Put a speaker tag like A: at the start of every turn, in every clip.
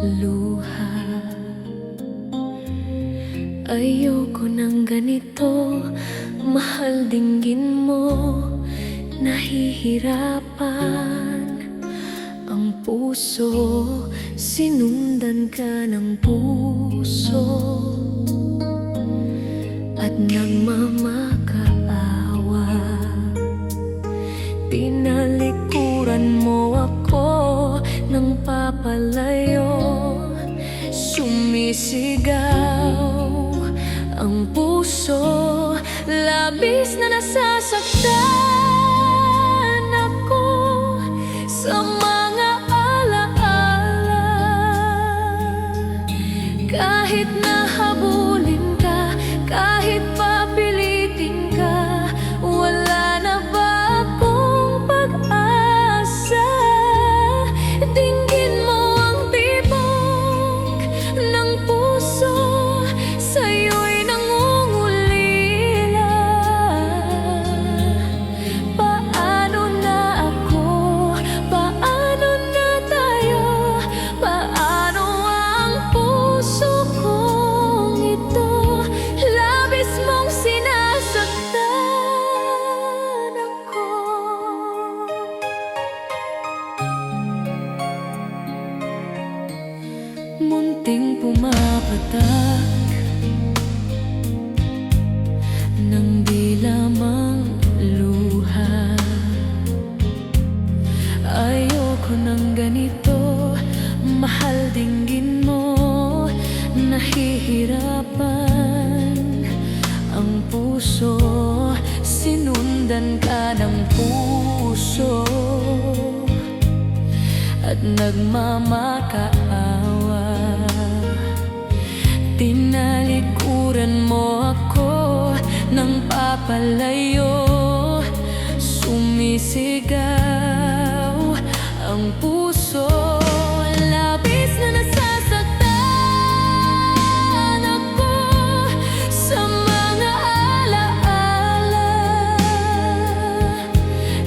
A: luha. Ayoko ng ganito, mahal dinggin mo. Nahihirapan ang puso, sinundan ka ng puso at nagmamakaawa. Tinalikuran mo ako ng papalayo, sumisigaw ang puso, labis na nasasaktan ako sa mga alaala. Kahit nahabulin ka, kahit papilitin ka, wala na ba akong pag-asa? Dinggin mo ang tibok ng puso, sa'yo'y nangungulila. Paano na ako? Paano na tayo? Paano ang puso kong ito? Labis mong sinasaktan ako. Munting pumapatak ng di lamang luha. Ayoko ng ganito, mahal dinggin mo. Nahihirapan ang puso, sinundan ka ng puso at nagmamakaawa. Tinalikuran mo ako ng papalayo, sumisigaw ang puso, labis na nasasaktan ako sa mga alaala.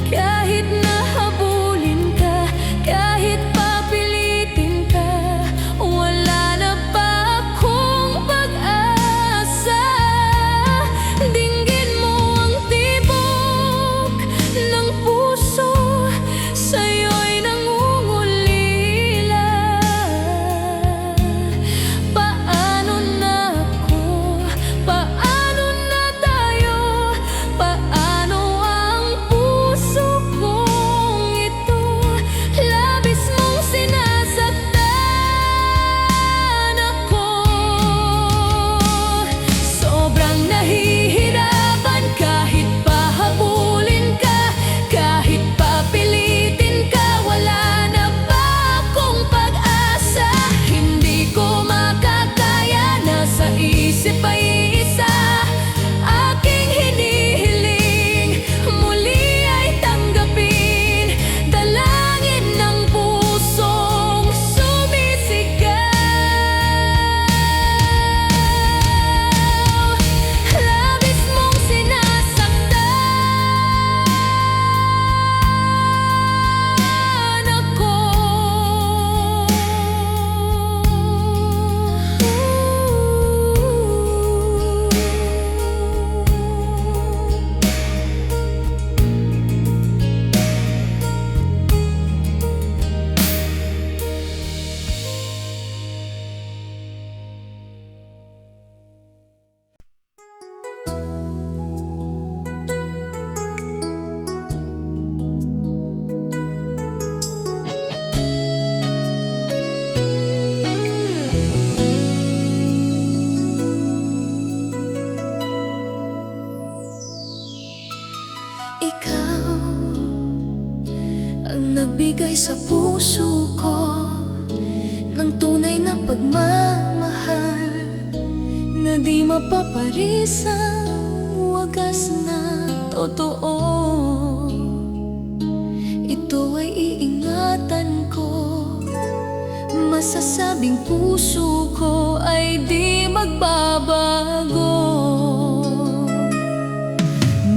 A: Kahit nahabulin ka, kahit papilitin ka, wala na ba akong pag-asa? Dinggin mo ang tibok ng puso, sa'yo'y nangungulila. Paano na ako? Paano na tayo? Paano ang puso kong ito? Labis mong sinasaktan ako. Sobrang nahihirapan, kahit pahabulin ka, kahit papilitin ka, wala na ba akong pag-asa? Hindi ko makakaya, nasa isip ay isa, aking hinihiling, muli ay tanggapin, dalangin ng pusong sumisigaw. Labis mong sinasaktan ako. Ikaw ang nagbigay sa puso ko ng tunay na pagmamahal, na di mapaparisang wagas na totoo. Ito ay iingatan ko, masasabing puso ko ay di magbabago.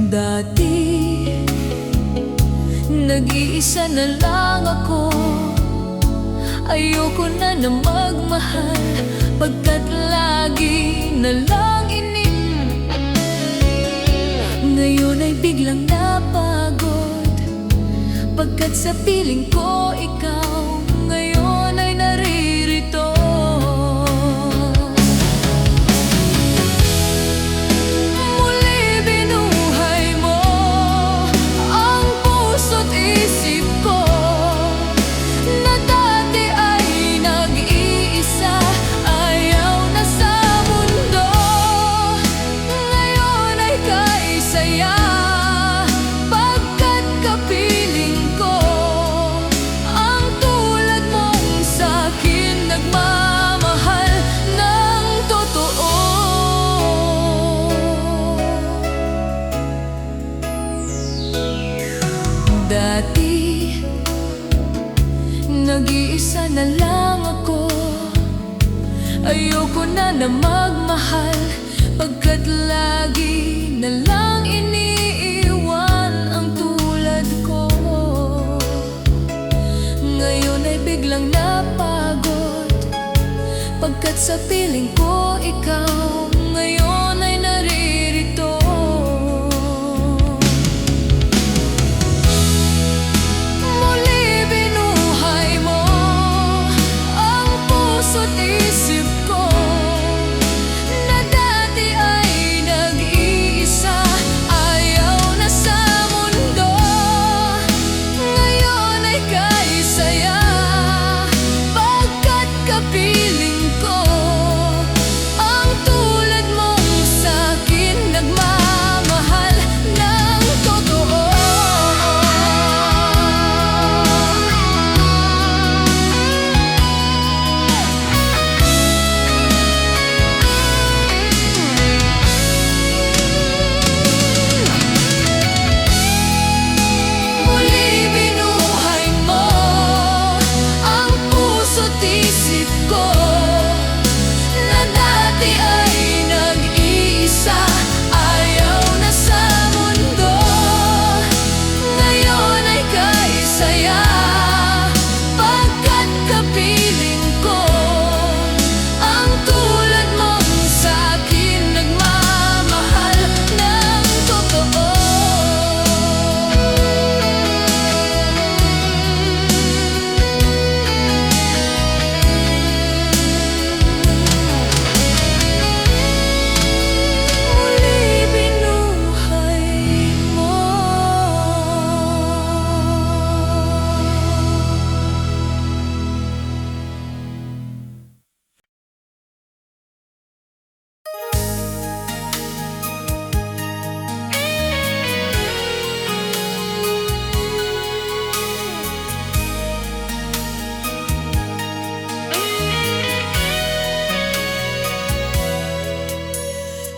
A: Dati nag-iisa na lang ako, ayoko na na magmahal, pagkat lagi na lang ngayon ay biglang napagod, pagkat sa piling ko ikaw ngayon ay naririto. Muli binuhay mo ang puso't isip ko, na dati ay nag-iisa, ayaw na sa mundo. Ngayon ay kaisaya, pagkat kapiling ko ang tulad mong sa'kin nagmamahal ng totoo. Dati nag-iisa na lang ako, ayoko na magmahal, pagkat lagi na lang iniiwan ang tulad ko. Ngayon ay biglang napagod, pagkat sa piling ko ikaw ngayon ay naririto. Muli binuhay mo ang puso't isip ko, na dati ay nag-iisa, ayaw na sa mundo. Ngayon ay kaisaya, pagkat kapiling ko ang tulad mong sa'kin nagmamahal ng totoo. Muli binuhay mo ang puso't isip ko, na dati ay nag-iisa, ayaw na sa mundo. Ngayon ay kaisaya, pagkat kapiling ko ang tulad mong sa'kin nagmamahal ng totoo. Muli binuhay mo.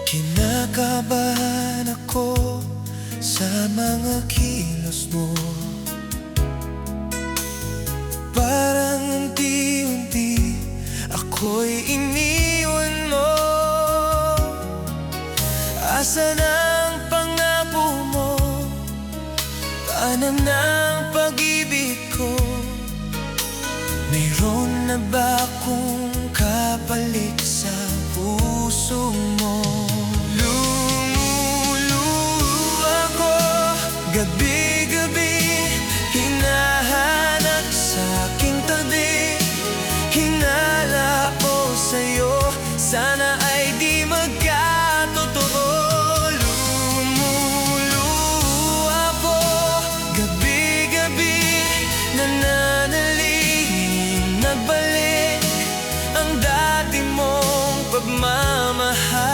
B: Kinakabahan ako sa mga kilos mo, parang unti-unti ako'y iniwan mo. Asan ang pangako mo? Paano ng pag-ibig ko? Mayroon na ba akong kapalit sa puso mo? Lumuluha ako gabi-gabi, hinahanap sa aking tabi. Hinala ko sa'yo, sana ay di magkatotoo. Lumuluha ako gabi-gabi, nananalangin na balik ang dati mong pagmamahal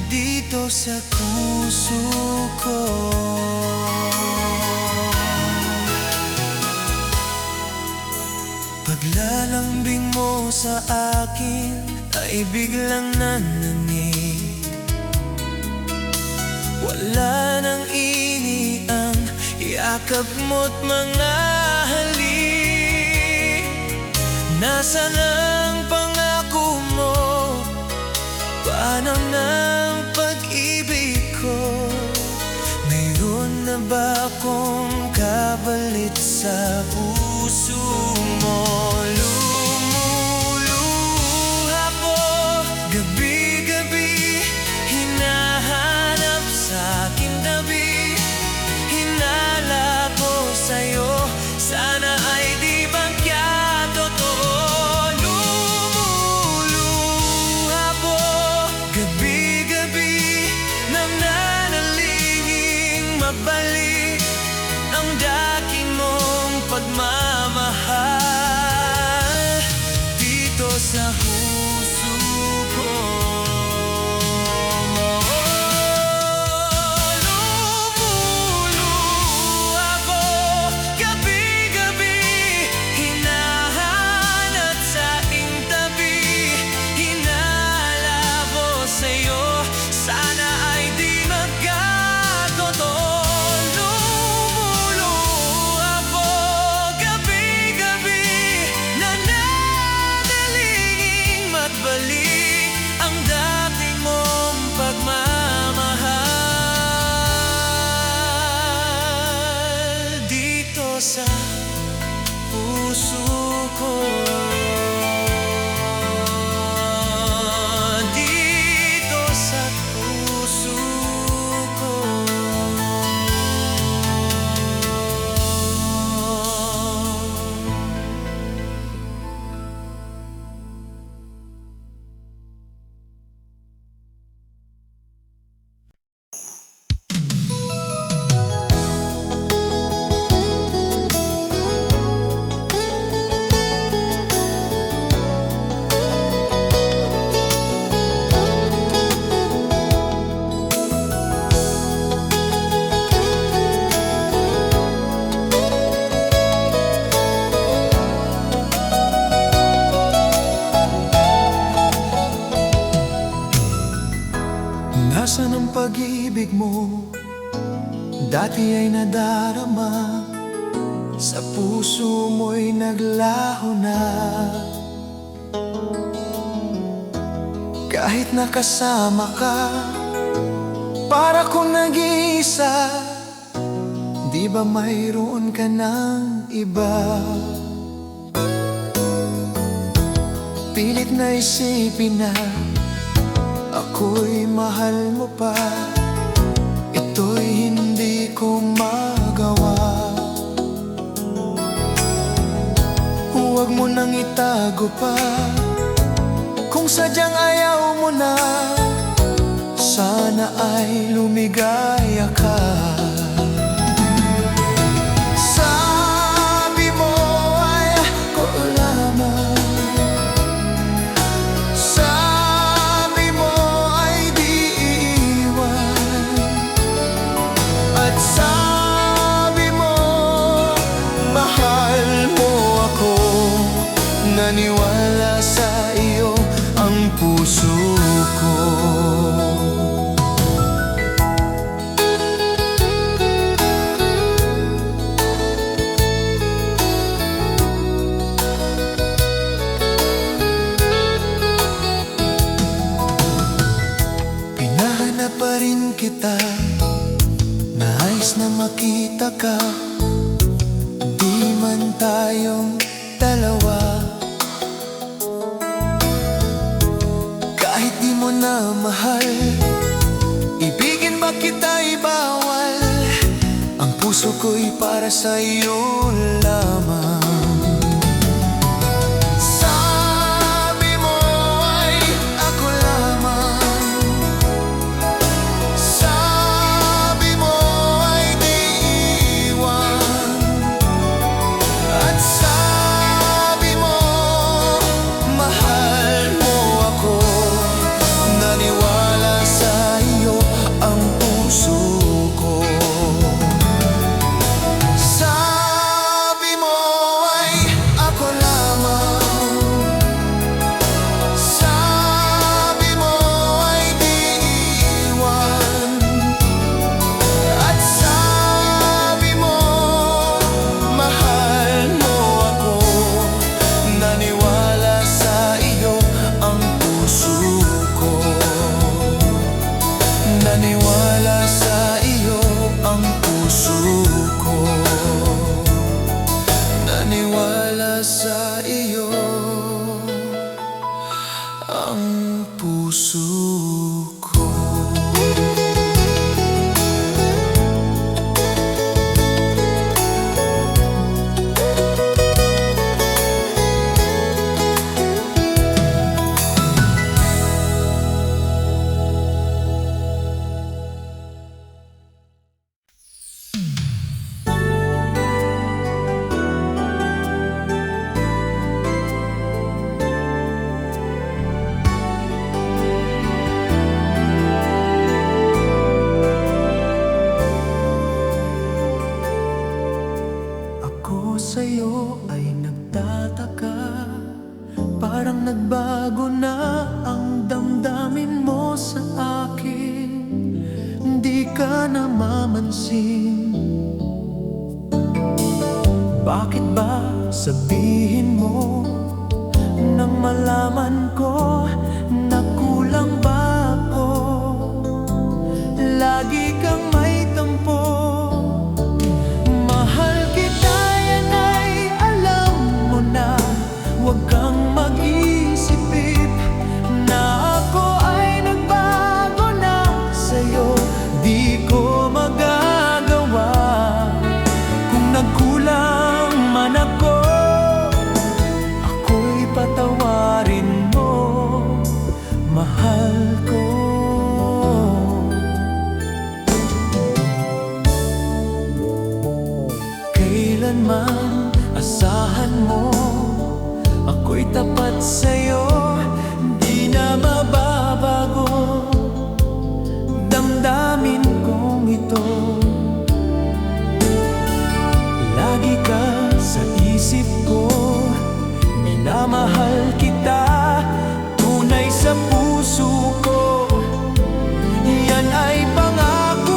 B: dito sa puso ko. Paglalambing mo sa akin ay biglang nanangig, wala nang iniang yakap mo't mga halik. Nasaan ang pangako mo? Paano ng pag-ibig ko? Mayroon na ba akong kapalit sa puso mo? Lumuluha pag-ibig mo dati ay nadarama, sa puso mo'y naglaho na. Kahit nakasama ka, para kong nag-iisa, di ba mayroon ka ng iba? Pilit na isipin na ako'y mahal mo pa, ito'y hindi ko magawa. Huwag mo nang itago pa, kung sadyang ayaw mo na, sana ay lumigaya ka. Sabi mo ay ako lamang, sabi mo ay di iiwan, at sabi mo mahal mo ako. Naniwala sa iyo ang puso ko. Pinahanap pa rin kita, nais na makita ka, di man tayong dalawa. Kahit di mo na mahal, ibigin ba kita'y bawal? Ang puso ko'y para sa iyo lamang. Sabi mo ay ako lamang, sabi mo ay di iwan, at sabi mo mahal mo ako. Naniwala sa iyo ang puso ko. Sabi mo ay ako lamang, sabi mo ay di iwan, at sabi mo mahal mo ako. Naniwala sa iyo ang puso ko. Naniwala sa iyo ang puso ko. Naniwala sa iyo ang puso ko. Ako sa'yo ay nagtataka, parang nagbago na ang damdamin mo sa akin. Hindi ka namamansin. Bakit ba sabihin mo nang malaman ko na kulang ba ako? Lagi kang may tampo. Mahal kita, yan ay alam mo na. Huwag kang mag-isip na ako ay nagbago na sa'yo. Di ko magagawa kung nagkulang man ako. Ako'y patawarin mo, mahal ko. Kailanman asahan mo, ako'y tapat sa'yo, di na mababago damdamin kong ito. Lagi ka sa isip ko, minamahal kita, tunay sa puso ko. Yan ay pangako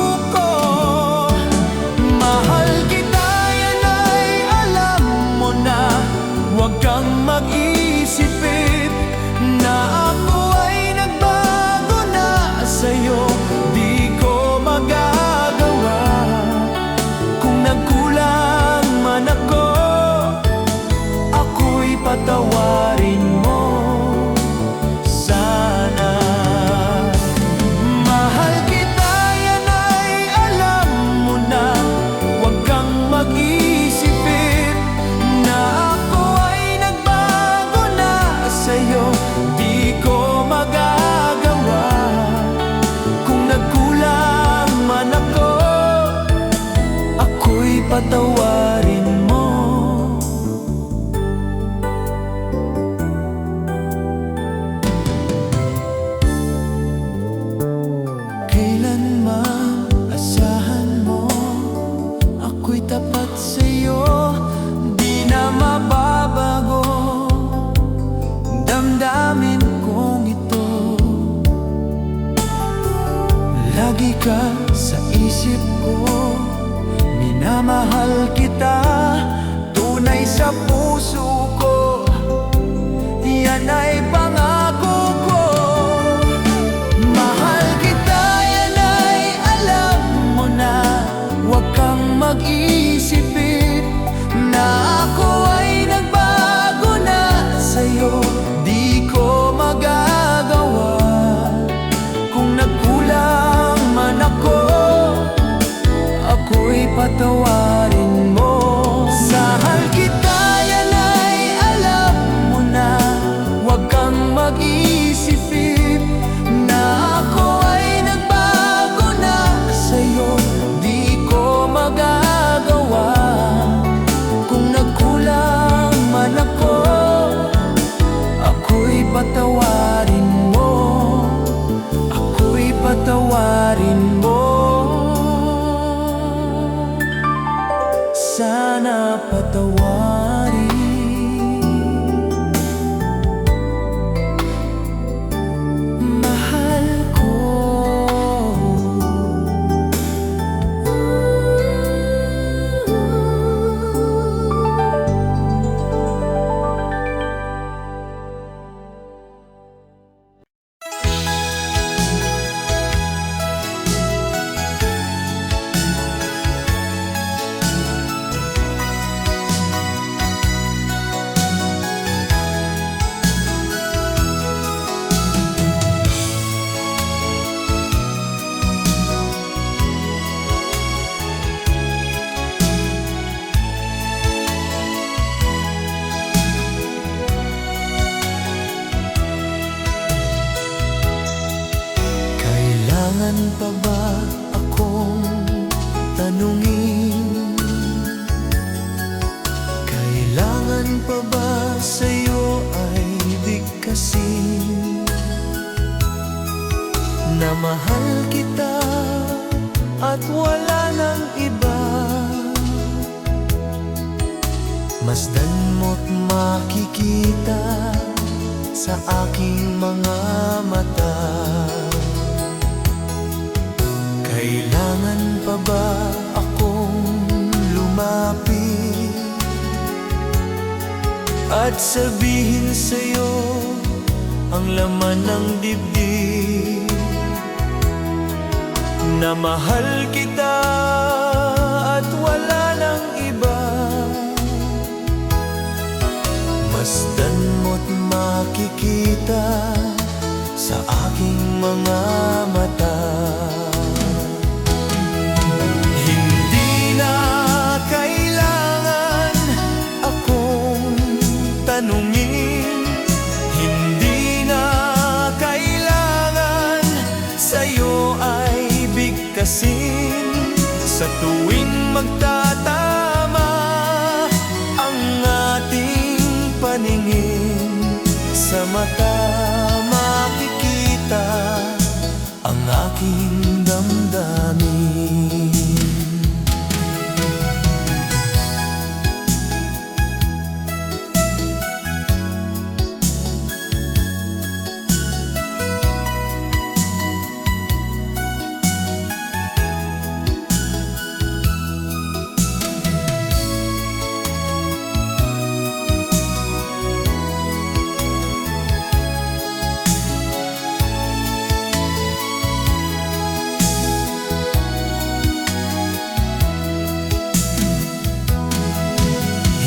B: lagi ka sa isip ko. Minamahal kita, tunay sa puso ko. Yan ay pangako ko. Mahal kita, yan ay alam mo na. Huwag kang mag-isipin na ako ay nagbago na sa'yo. Di ko magagawa kung nagkulang man ako. Ako'y patawarin mo. Mahal kita, yan ay alam mo na. Huwag kang mag-isipin na ako ay nagbago na sa'yo. Di ko magagawa kung nagkulang man ako. Ako'y patawarin mo. Ako'y patawarin mo. Sana patawarin mahal ko. Kailangan pa ba akong tanungin? Kailangan pa ba sa'yo ay bigkasin na mahal kita at wala nang iba? Masdan mo't makikita sa aking mga mata. Kailangan pa ba akong lumapit at sabihin sa'yo ang laman ng dibdib? Na mahal kita at wala nang iba. Masdan mo't makikita sa aking mga mata. Hindi na kailangan akong tanungin. Hindi na kailangan sa'yo ay bigkasin. Sa tuwing magtatama ang ating paningin, sa mata makikita ang aking damdamin.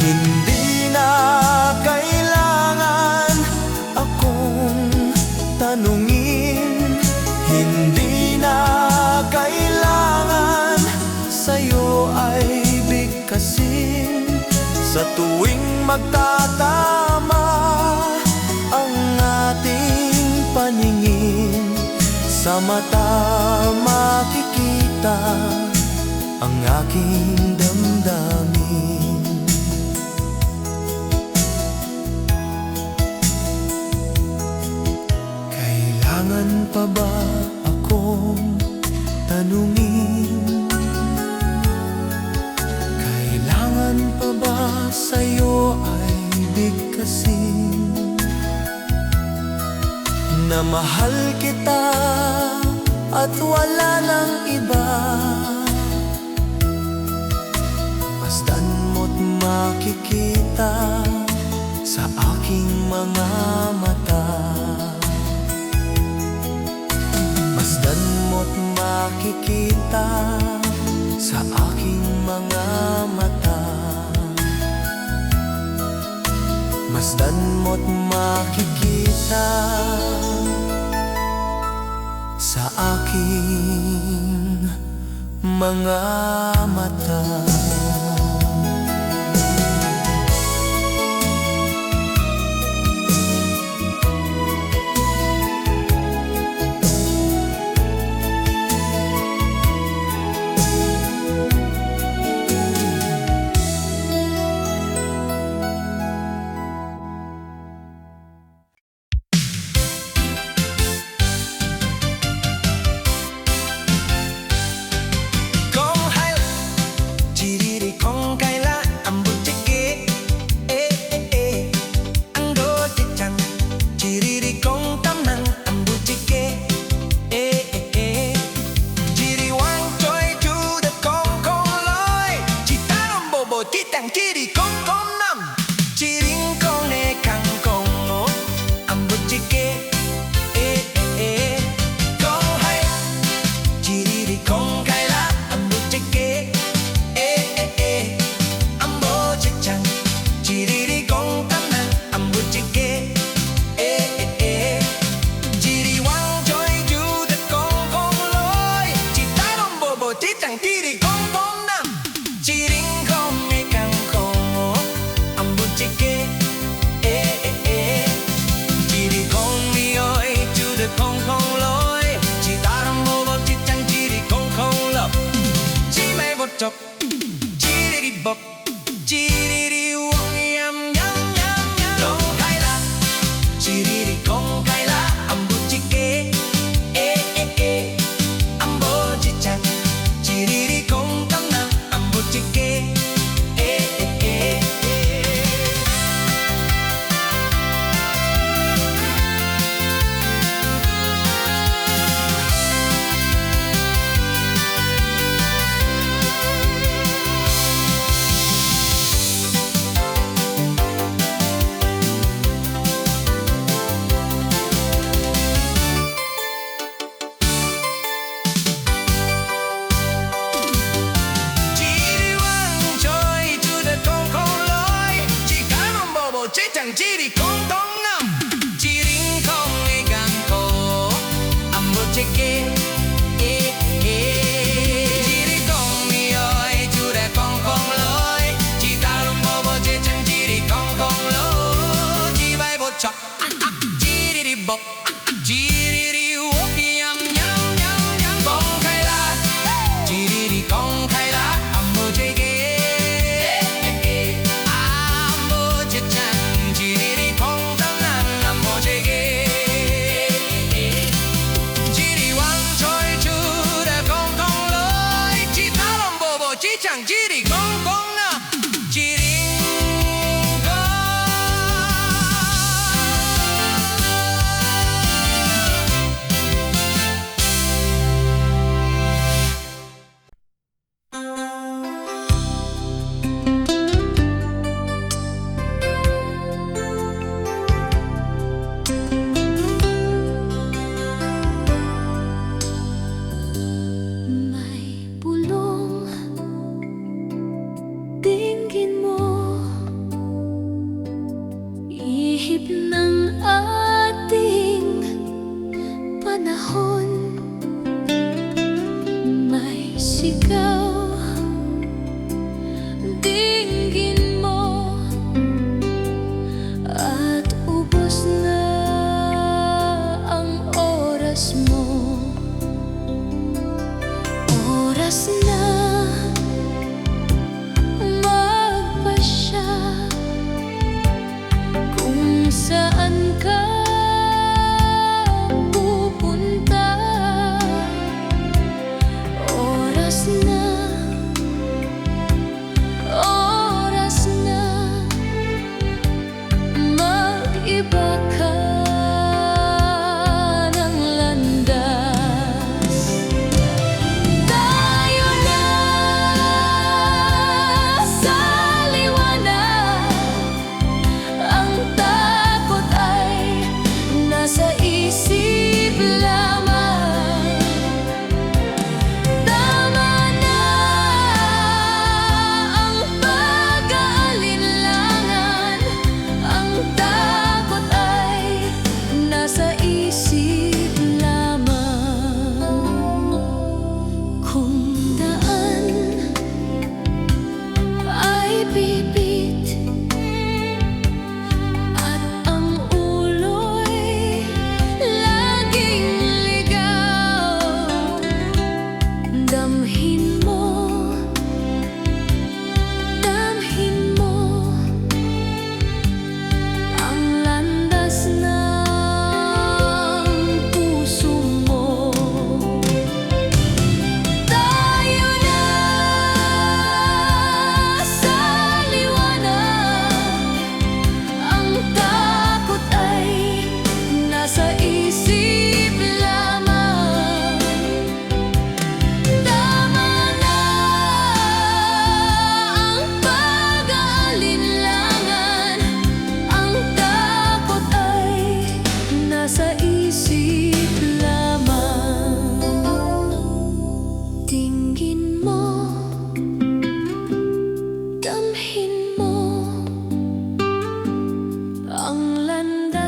B: Hindi na kailangan akong tanungin. Hindi na kailangan sa'yo ay bigkasin. Sa tuwing magtatama ang ating paningin, sa mata makikita ang aking damdamin. Kailangan pa ba akong tanungin? Kailangan pa ba sa'yo ay bigkasin na mahal kita at wala nang iba. Masdan mo't makikita sa aking mga mata. Masdan mo't makikita sa aking mga mata. Masdan mo't makikita sa aking mga mata.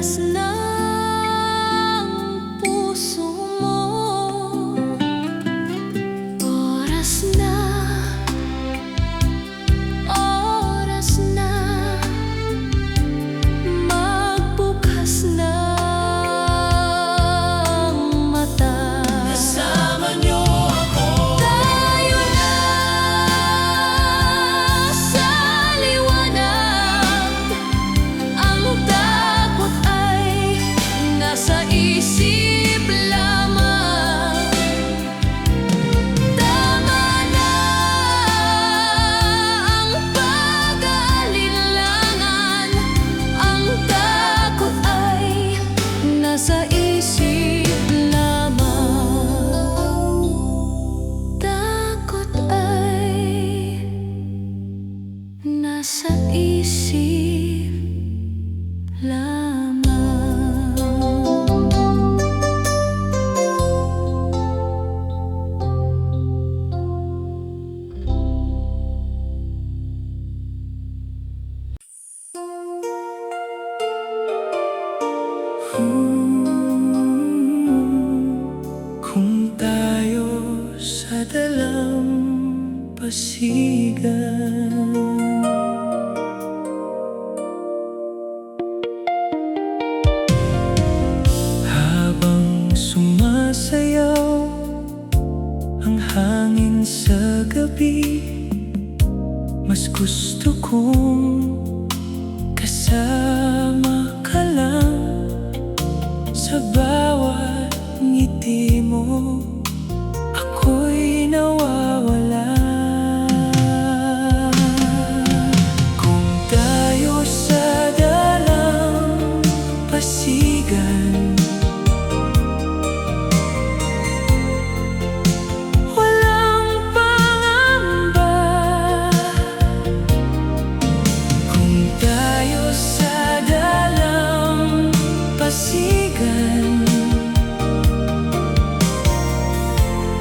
A: Oras ng puso mo, oras na, oras na magbukas ng mata.
B: Kasama niyo ako.
A: Tayo na sa liwanag. Ang takot ay nasa isip lamang. Tama na ang pag-aalinlangan. Ang takot ay nasa isip lamang. Takot ay nasa isip lamang.
B: Kung tayo sa dalampasigan, habang sumasayaw ang hangin sa gabi, mas gusto kong kasama ka lang. Sa bawat ngiti mo, ako'y nawawala. Kung tayo sa dalampasigan, walang pangamba. Kung tayo sa dalampasigan,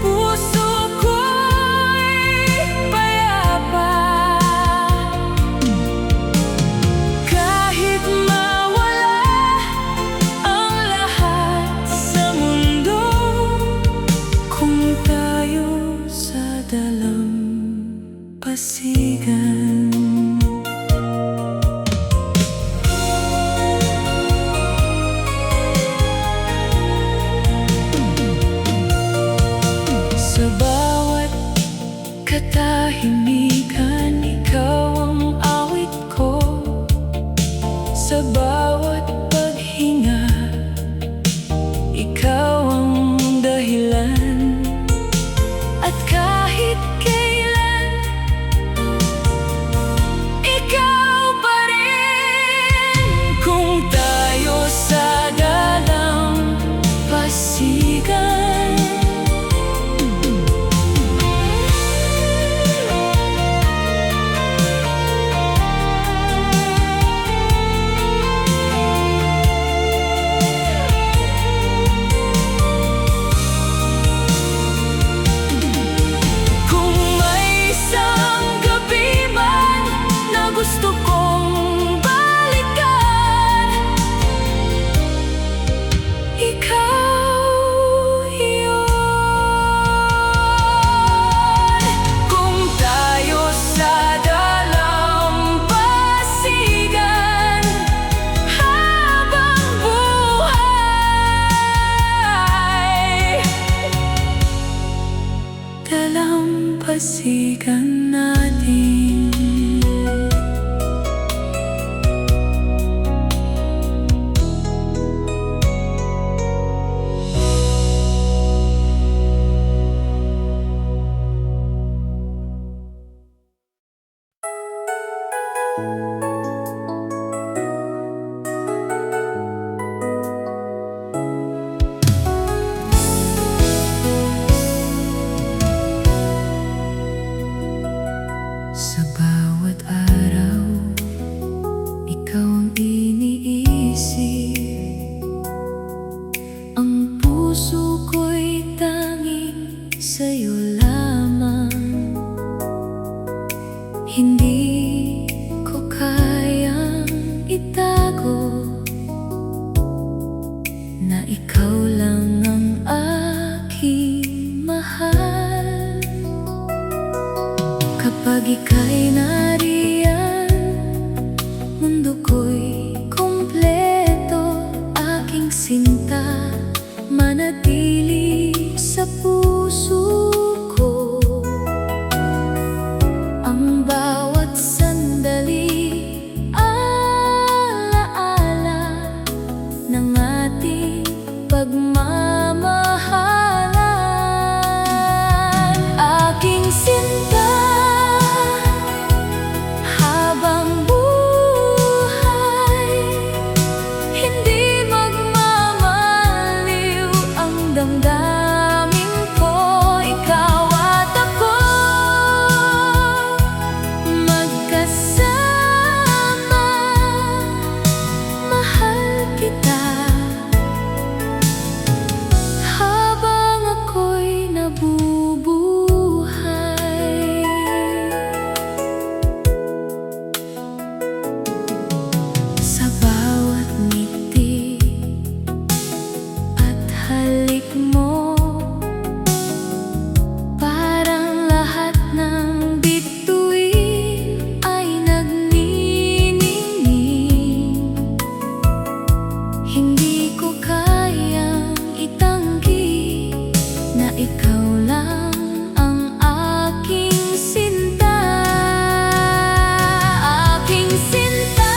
B: puso ko'y payapa. Kahit mawala ang lahat sa mundo, kung tayo sa dalampasigan.
A: ikaw lang ang aking mahal. Kapag ika'y nariyan, mundo ko'y kumpleto. Aking sinta, manatili sa puso ko. Ang bawat sandali, alaala ng ating pagmamahalan. Aking sinta, habang buhay, hindi magmamaliw ang damdamin ko. Ikaw at ako, magkasama, mahal kita. Habang ako'y nabubuhay, sa bawat ngiti at halik mo, parang lahat ng bituin ay nagniningning. Hindi ko kayang itanggi na ikaw lang ang aking sinta. Aking sinta,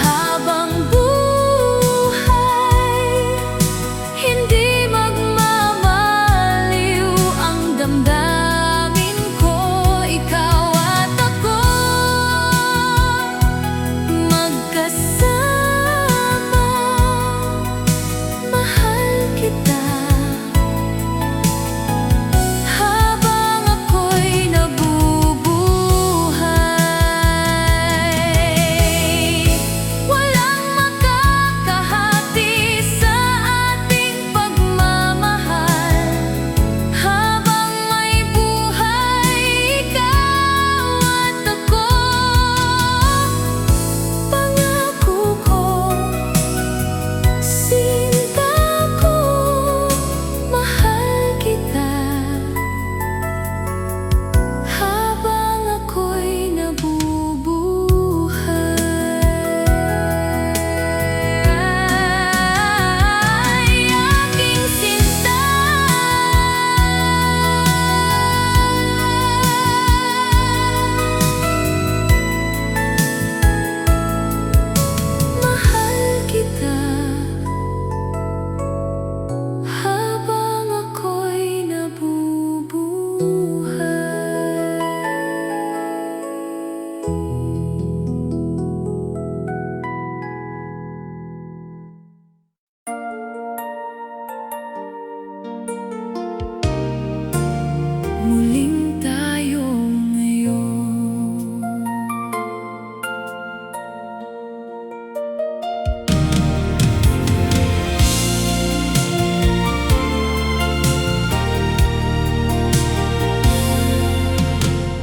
A: habang buhay, hindi magmamaliw ang damdamin ko. Ikaw at ako, magkasama, mahal kita. Habang ako'y nabubuhay, walang makakahati sa ating pagmamahal. Habang may buhay, ikaw at ako, pangako ko, sinta ko, mahal kita. Habang ako'y nabubuhay, aking sinta, mahal kita. Habang ako'y nabubuhay. Muling tayo ngayon,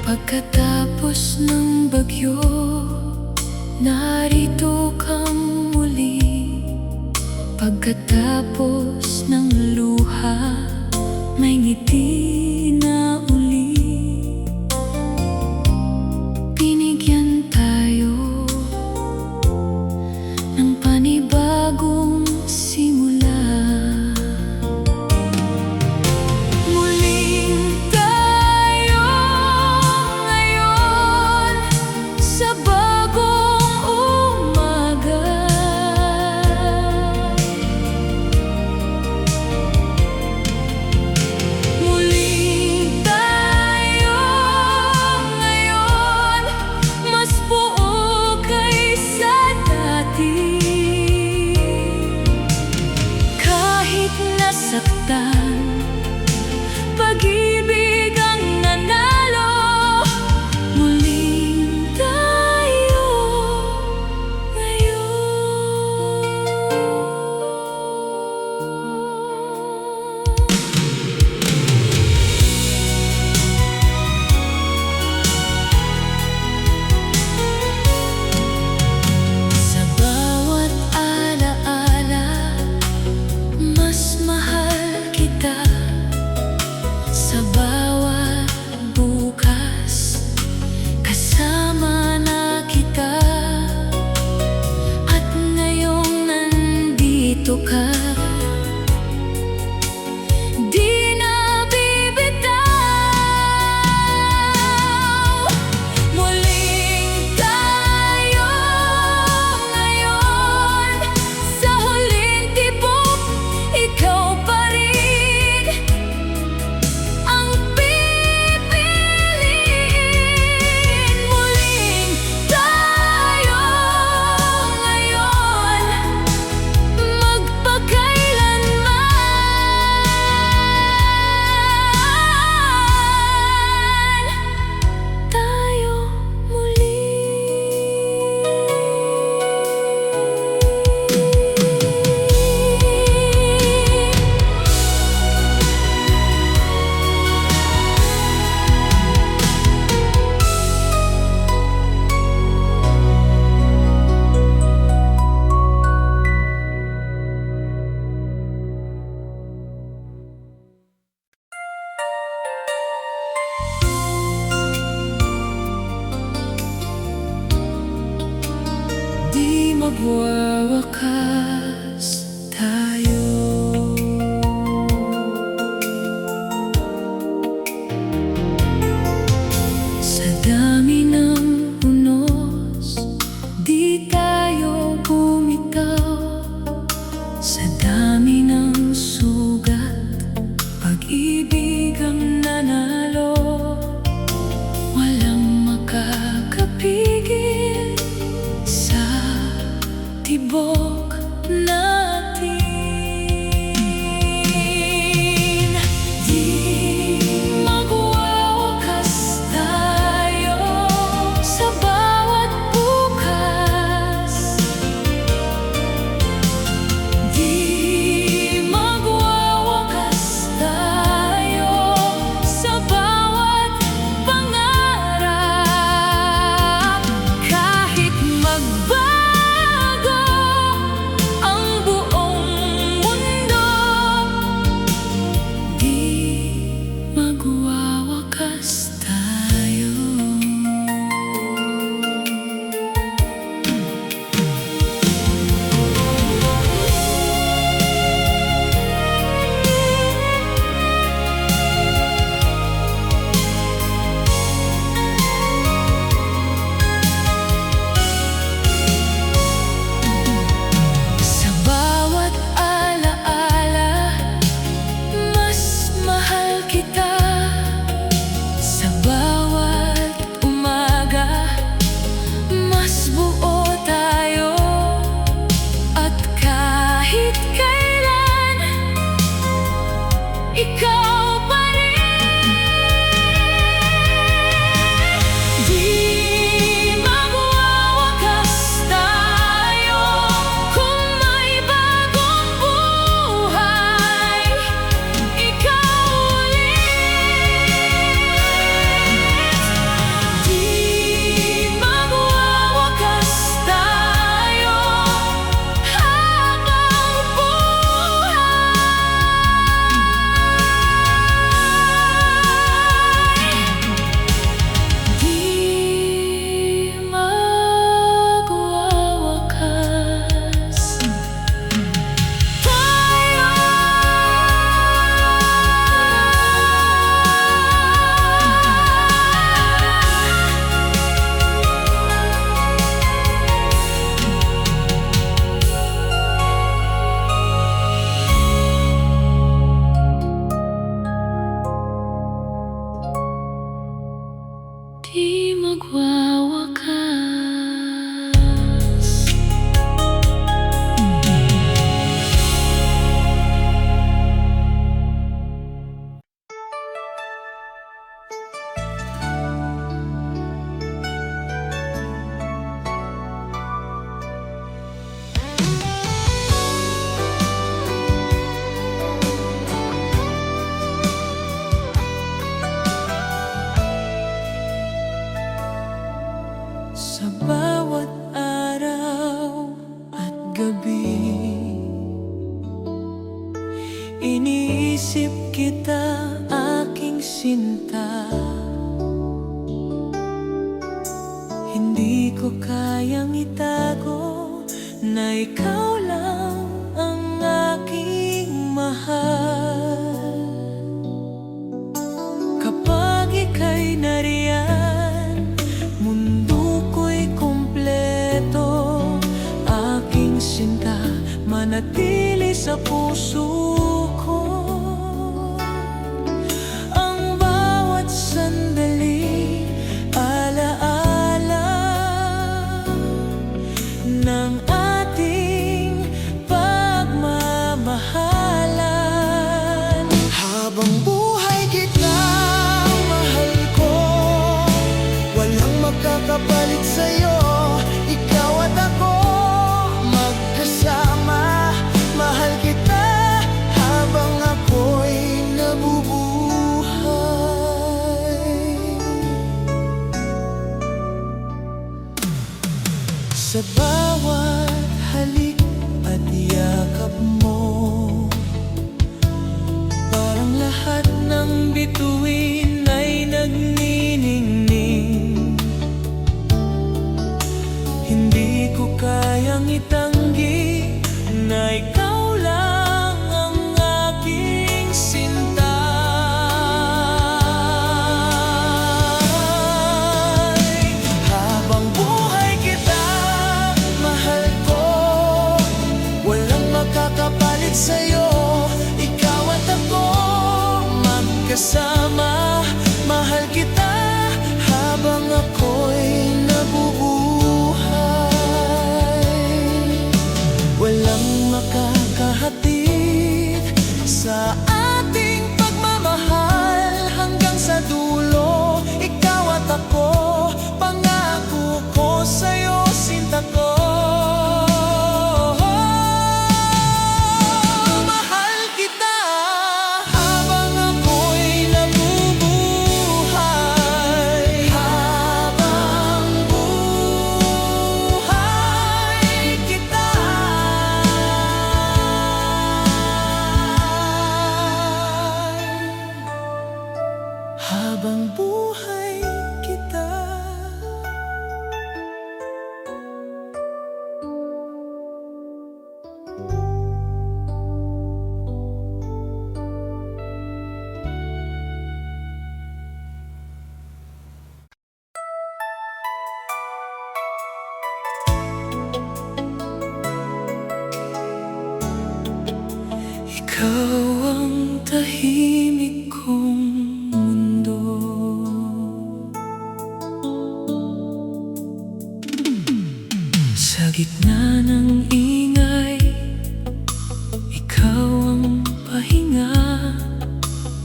A: pagkatapos ng bagyo, narito kang muli. Pagkatapos ng luha, may ngiti na uli. Binigyan tayo ng panibagong simula. Muling tayo ngayon sa bagong umaga. Muling nandito ka. Di na bibitaw. Muling tayo ngayon. Sa huling tibok, ikaw pa rin ang pipiliin. Muling tayo ngayon, magpakailanman tayo muli. Di magwawakas tayo. Sa dami ng unos, di tayo bumitaw. Sa dami ng sugat, pag-ibig ang nanalo. Walang makakapigil sa tibok natin. Di magwawakas tayo sa bawat bukas. Di magwawakas tayo sa bawat pangarap. Kahit magbago ang buong mundo, di magwawakas tayo. Sa bawat alaala, mas mahal kita. Sa bawat umaga, mas buo tayo. At kahit kailan, ikaw pa rin. Di magwawakas tayo kung may bagong buhay. Ikaw ulit. Di magwawakas tayo habang buhay. Di magwawakas tayo. Di magwawakas. Sa bawat araw at gabi, iniisip kita, aking sinta. Hindi ko kayang itago na ikaw lang ang mahal. Kapag ika'y nariyan, mundo ko'y kumpleto. Aking sinta, manatili sa puso ko. Ang bawat sandali, alaala ng ating pagmamahalan.
B: Habang buhay kita, mahal ko, walang magkakapalit sa'yo. Ikaw at ako, magkasama. Mahal kita habang ako'y nabubuhay. Sa bawat halik at yakap mo,
A: Parang lahat ng bituin ay nagniningning. Hindi ko kayang itanggi na ikaw lang ang aking sinta.
B: habang buhay kita, mahal ko, walang makakapalit sa'yo. Ikaw at ako, magkasama. Mahal kita habang ako'y nabubuhay. Walang makakahatid sa ating pagmamahal hanggang sa dulo. Ikaw at ako, pangako ko sa'yo, sinta ko. Mahal kita habang ako'y nabubuhay. Habang buhay kita. Habang buhay kita.
A: Ikaw ang tahimik kong mundo. Sa gitna ng ingay, ikaw ang pahinga.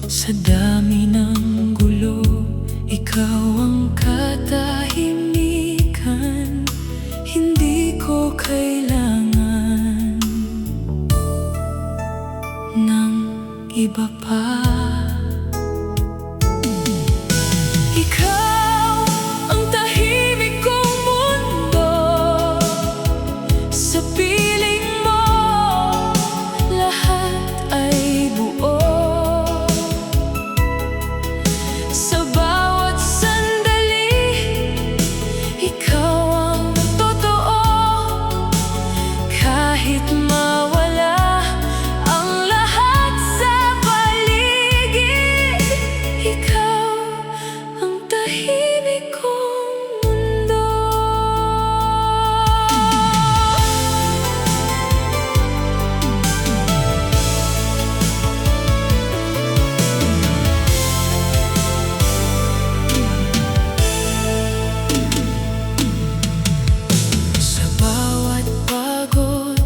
A: Sa dami ng gulo, ikaw ang katahimikan. Hindi ko kailangan ng iba pa. Ikaw ang tahimik kong mundo. Sa piling mo, lahat ay buo. Sa bawat sandali, ikaw ang totoo. Kahit mawala ang lahat sa paligid, ikaw ang tahimik kong mundo.
B: Sa bawat pagod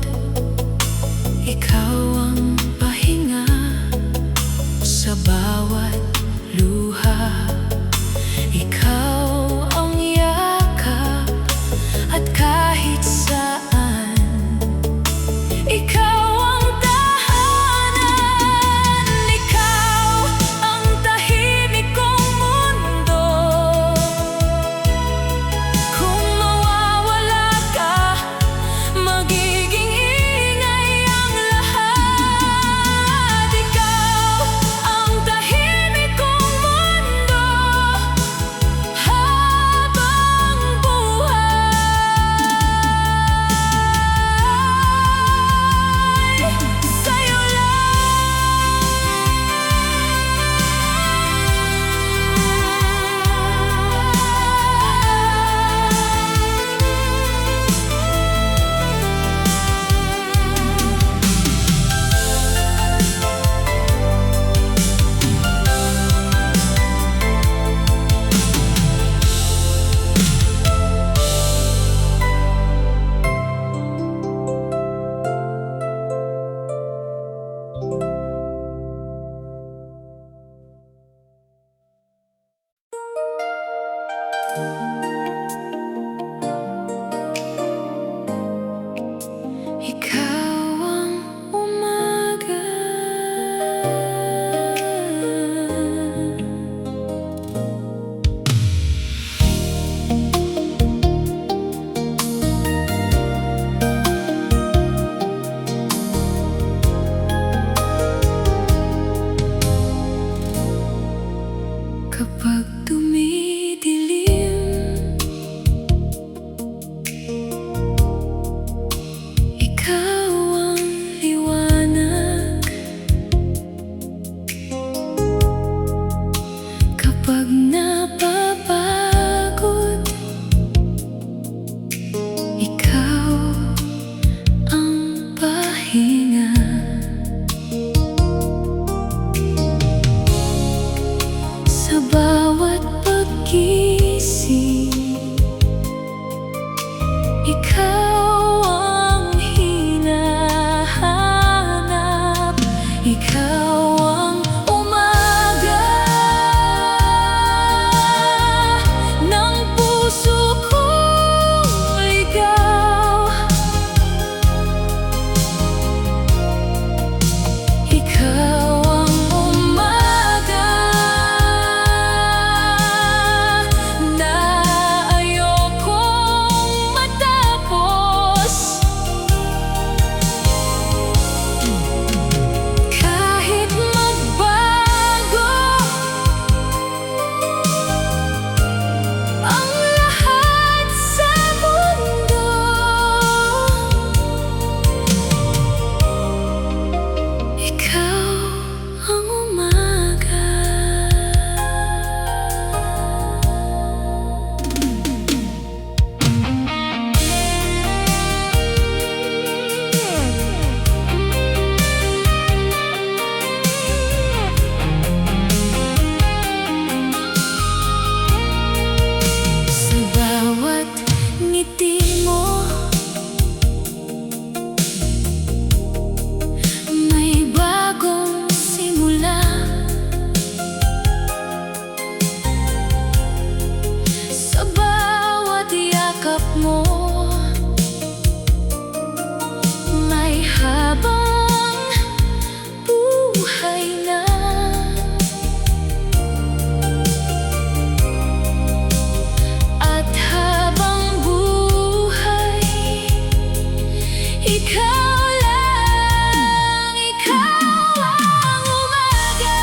C: ikaw lang, ikaw ang umaga.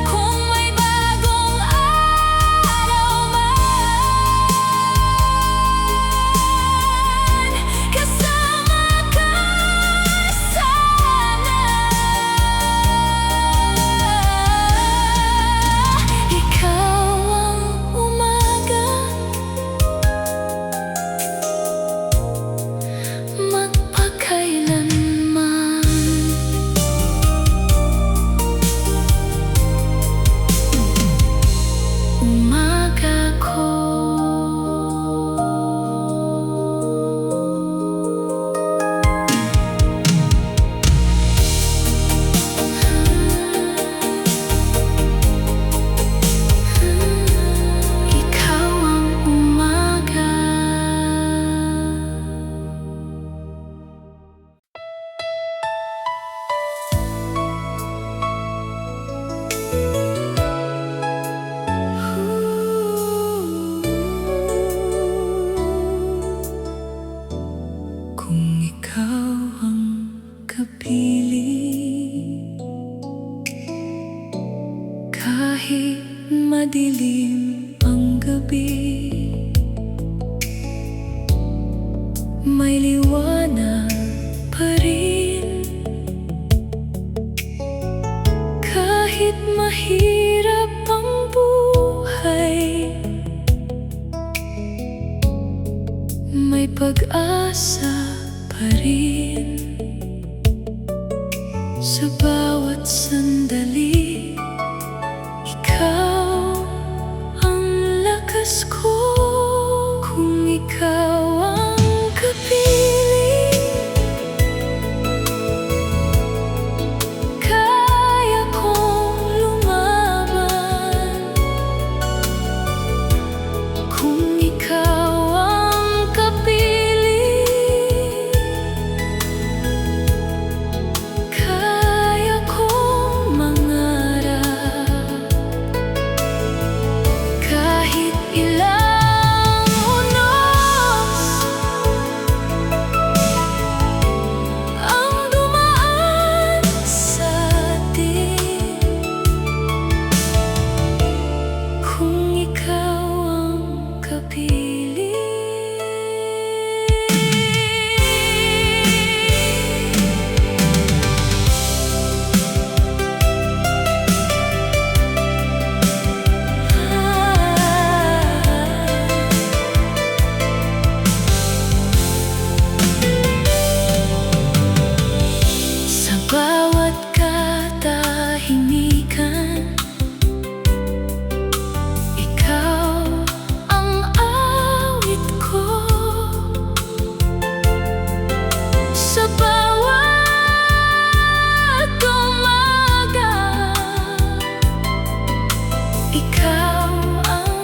C: Kung may bagong araw man, kasama ka sana. Ikaw ang umaga, magpakailanman. Umaga ko. Ikaw ang umaga. Kung ikaw ang kapiling, kahit madilim ang gabi, may liwanag pa rin. Kahit mahirap ang buhay, may pag-asa pa rin. Sa bawat sandali, ikaw ang lakas ko. Kung ikaw ang kapiling, kaya kong lumaban. Kung ikaw ang kapiling, kaya kong mangarap. Kahit ilang unos ang dumaan sa atin, kung ikaw ang kapiling. Sa bawat katahimikan, ikaw ang awit ko. Sa bawat umaga, ikaw ang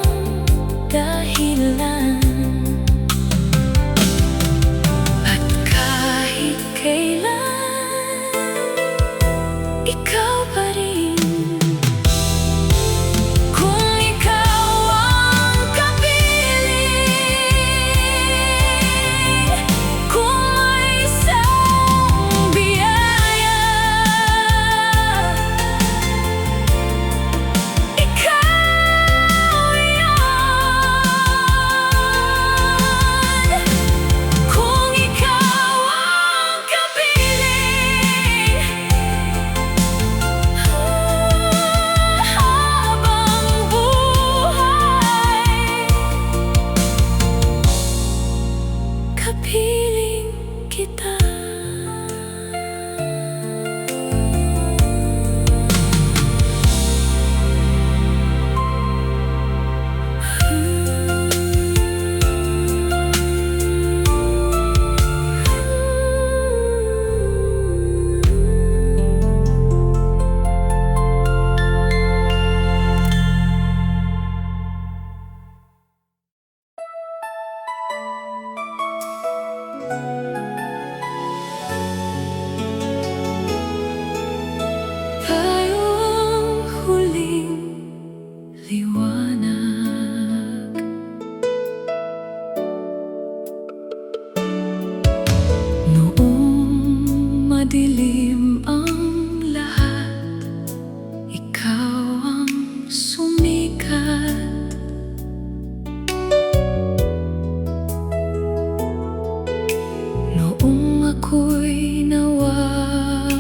C: dahilan. At kahit kailan, ikaw pa rin. Kung ikaw ang kapiling, kung may isang biyaya, ikaw yan. Kung ikaw ang kapiling, habang buhay, kapiling kita. madilim ang lahat, ikaw ang sumikat. Noong ako'y nawawala,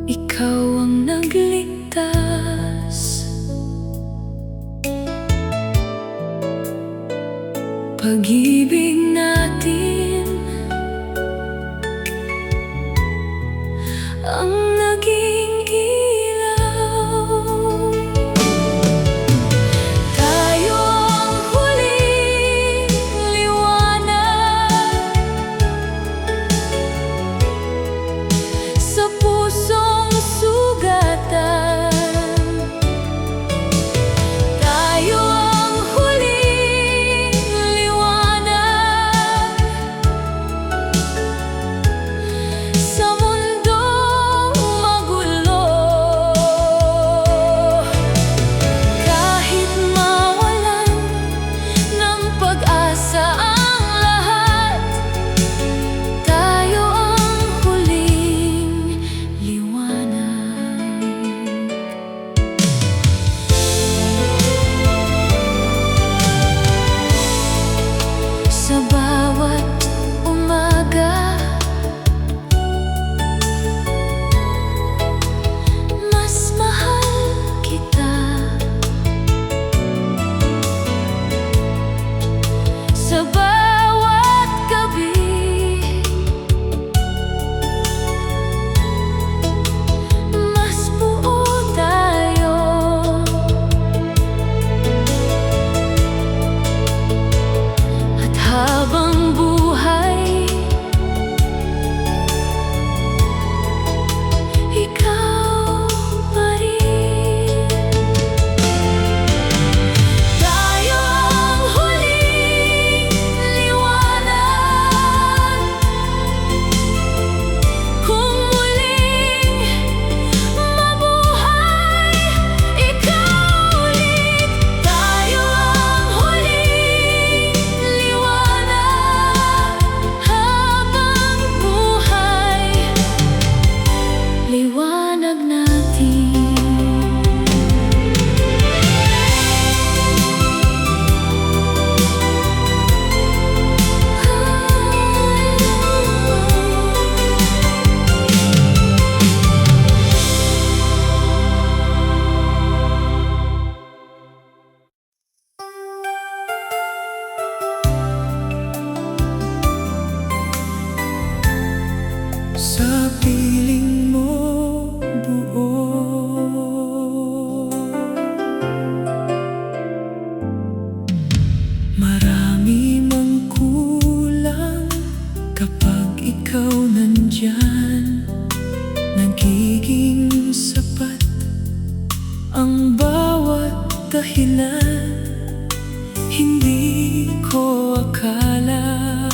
C: ikaw ang nagligtas. Pag-ibig natin ang naging ilaw. Tayo ang huling liwanag sa pusong sugatan. Tayo ang huling liwanag sa mundong magulo. Kahit mawalan ng pag-asa ang lahat, tayo ang huling liwanag. Sa bawat umaga, mas mahal kita. Sa bawat gabi, mas buo tayo. At habang buhay, ikaw pa rin. Tayo ang huling liwanag. Kung muling mabuhay, ikaw ulit. Tayo ang huling liwanag. Habang buhay, liwanag natin.
B: Sa piling mo buo, marami mang kulang. Kapag ikaw nandyan, nagiging sapat ang bawat dahilan. Hindi ko akala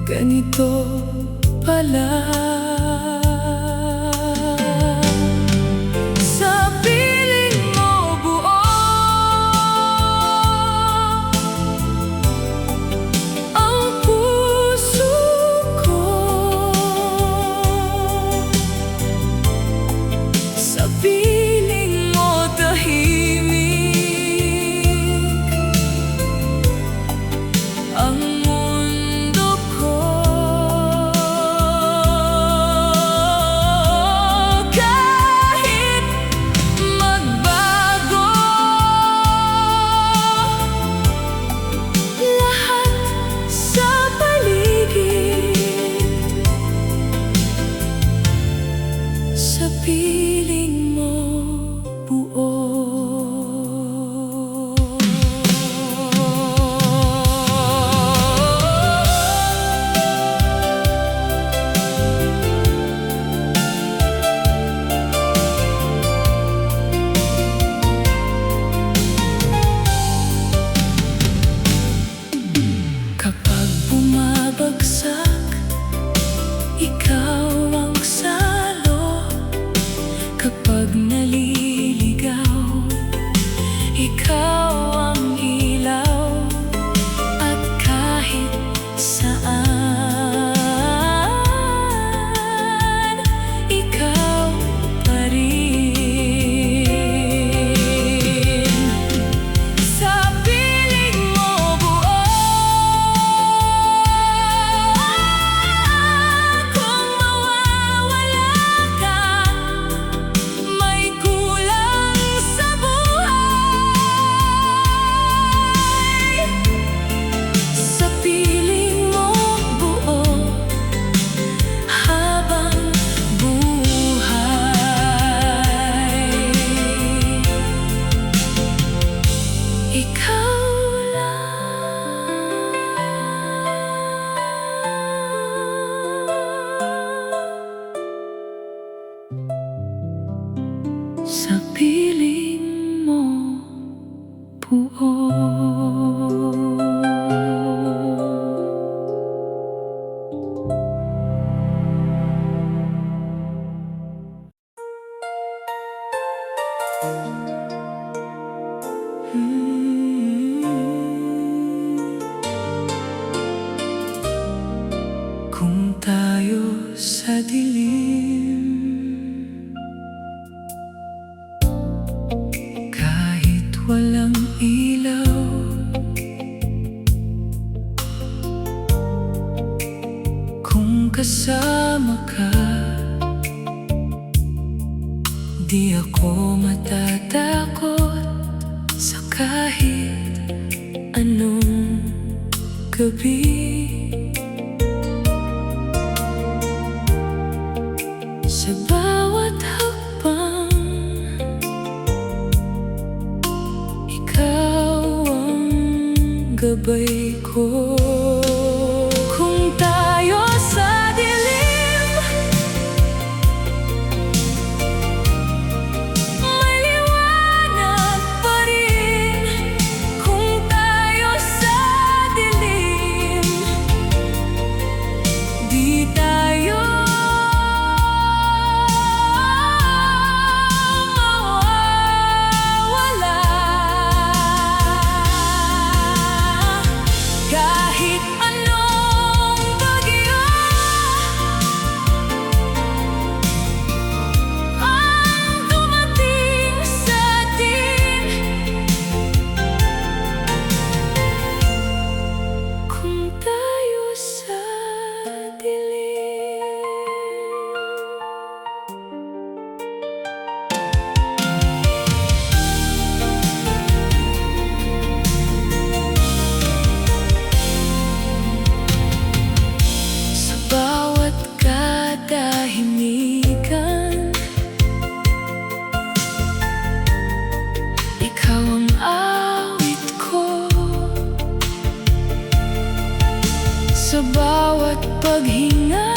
B: ganito pala. Sa piling mo buo ang puso ko. Sa piling mo tahimik ang mundo ko.
A: sa dilim. Kahit walang ilaw, kung kasama ka, di ako matatakot sa kahit anong gabi. Sa bawat hakbang, ikaw ang gabay ko. Kung tayo sa dilim, may liwanag pa rin. Kung tayo sa dilim, di tayo mawawala. Kahit anong bagyo ang dumating sa atin, kung tayo sa dilim. Sa bawat katahimikan, ikaw ang awit ko. Sa bawat paghinga,